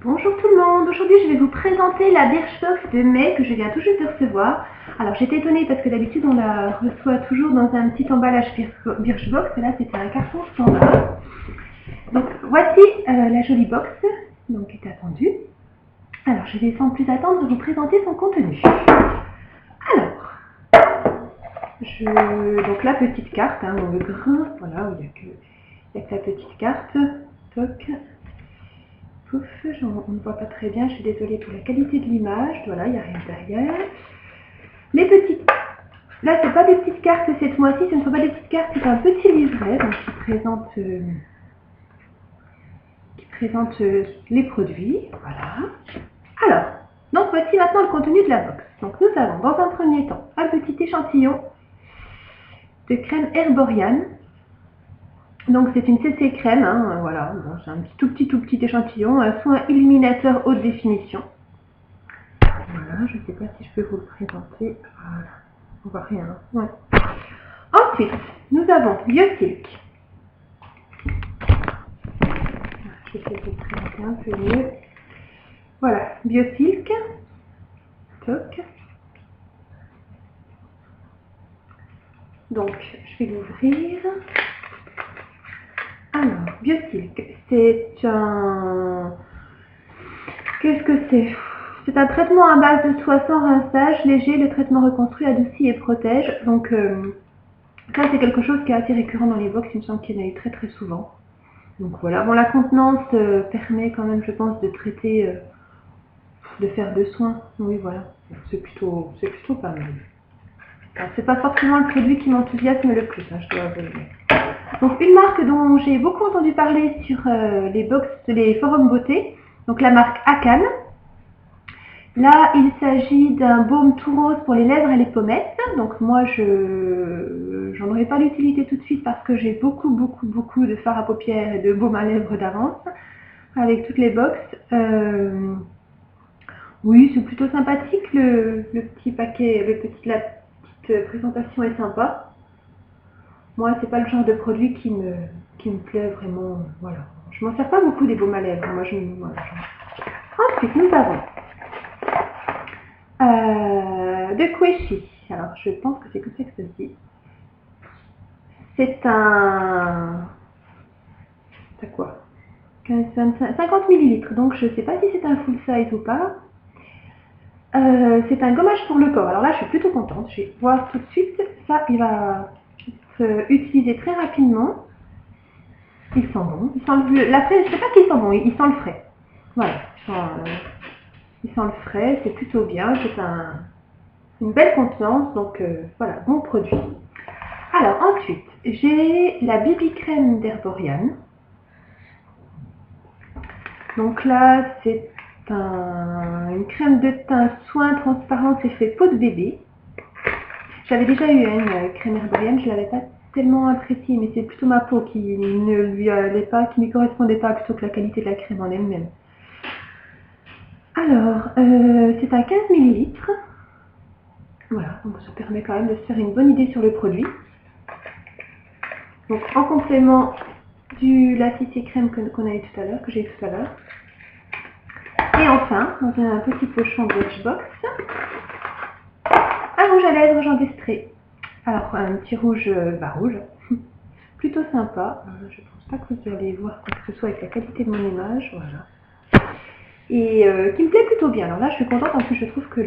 Bonjour tout le monde, aujourd'hui je vais vous présenter la Birchbox de mai que je viens tout juste de recevoir. Alors j'étais étonnée parce que d'habitude on la reçoit toujours dans un petit emballage Birchbox, et là c'était un carton standard. Donc voici la jolie box, donc qui est attendue. Alors je vais sans plus attendre vous présenter son contenu. Alors, donc la petite carte, dans le grain, voilà, il n'y a que la petite carte, toc. Pouf, on ne voit pas très bien, je suis désolée pour la qualité de l'image, voilà, il n'y a rien derrière. Les petites, là c'est pas des petites cartes cette fois-ci, ce ne sont pas des petites cartes, c'est un petit livret donc, qui présente les produits, voilà. Alors, donc voici maintenant le contenu de la box. Donc nous avons dans un premier temps un petit échantillon de crème Herborian. Donc c'est une CC crème, voilà, bon, c'est un tout petit échantillon, un soin illuminateur haute définition. Voilà, je ne sais pas si je peux vous le présenter, voilà, on voit rien. Ouais. Ensuite, nous avons Biosilk. Je vais essayer de le présenter un peu mieux. Voilà, Biosilk, toc. Donc, je vais l'ouvrir. Alors, Biosilk, c'est un... Qu'est-ce que c'est? C'est un traitement à base de soie sans rinçage, léger, le traitement reconstruit, adoucit et protège. Donc, ça c'est quelque chose qui est assez récurrent dans les box, il me semble qu'il y en a eu très souvent. Donc voilà, bon la contenance permet quand même, je pense, de traiter, de faire de soins. Oui voilà, c'est plutôt pas mal. Alors c'est pas forcément le produit qui m'enthousiasme le plus, je dois avouer. Donc une marque dont j'ai beaucoup entendu parler sur les forums beauté, donc la marque Akan. Là, il s'agit d'un baume tout rose pour les lèvres et les pommettes. Donc moi, j'en aurais pas l'utilité tout de suite parce que j'ai beaucoup de fard à paupières et de baume à lèvres d'avance avec toutes les box. Oui, c'est plutôt sympathique le petit paquet, la petite présentation est sympa. Moi, c'est pas le genre de produit qui me plaît vraiment. Voilà, je m'en sers pas beaucoup des baumes à lèvres. Moi, voilà. Ensuite, nous avons de Queshi. Alors, je pense que c'est comme ça que ça se dit. C'est un... C'est quoi 15, 25, 50 ml. Donc, je sais pas si c'est un full size ou pas. C'est un gommage pour le corps. Alors là, je suis plutôt contente. Je vais voir tout de suite. Ça, il va se utiliser très rapidement. Il sent bon. Il sent la fraise, je sais pas qu'il sent bon. Il sent le frais. Voilà. Il sent le frais. C'est plutôt bien. C'est une belle contenance, donc voilà, bon produit. Alors ensuite, j'ai la BB crème d'Herborian. Donc là, c'est une crème de teint soin transparente effet peau de bébé. J'avais déjà eu une crème Herborian, je ne l'avais pas tellement appréciée, mais c'est plutôt ma peau qui ne lui allait pas, qui ne correspondait pas, plutôt que la qualité de la crème en elle-même. Alors, c'est un 15 ml. Voilà, donc ça permet quand même de se faire une bonne idée sur le produit. Donc en complément la CC crème qu'on a eu tout à l'heure, que j'ai eu tout à l'heure. Et enfin, dans un petit pochon Birchbox, un rouge à lèvres Jean-Destré. Alors un petit rouge, rouge, plutôt sympa. Je pense pas que vous allez voir quoi que ce soit avec la qualité de mon image, voilà. Et qui me plaît plutôt bien. Alors là, je suis contente, en plus je trouve que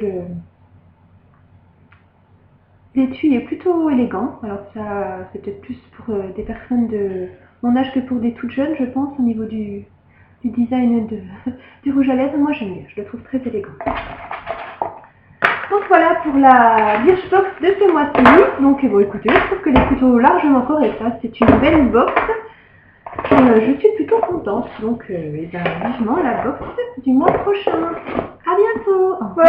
l'étui est plutôt élégant. Alors ça, c'est peut-être plus pour des personnes de mon âge que pour des toutes jeunes, je pense, au niveau du design du rouge à lèvres. Moi j'aime bien, je le trouve très élégant. Donc voilà pour la Birchbox de ce mois-ci. Donc bon, écoutez, je trouve qu'elle est plutôt largement correcte. C'est une belle box. Je suis plutôt contente. Donc vivement la box du mois prochain. À bientôt. Au revoir.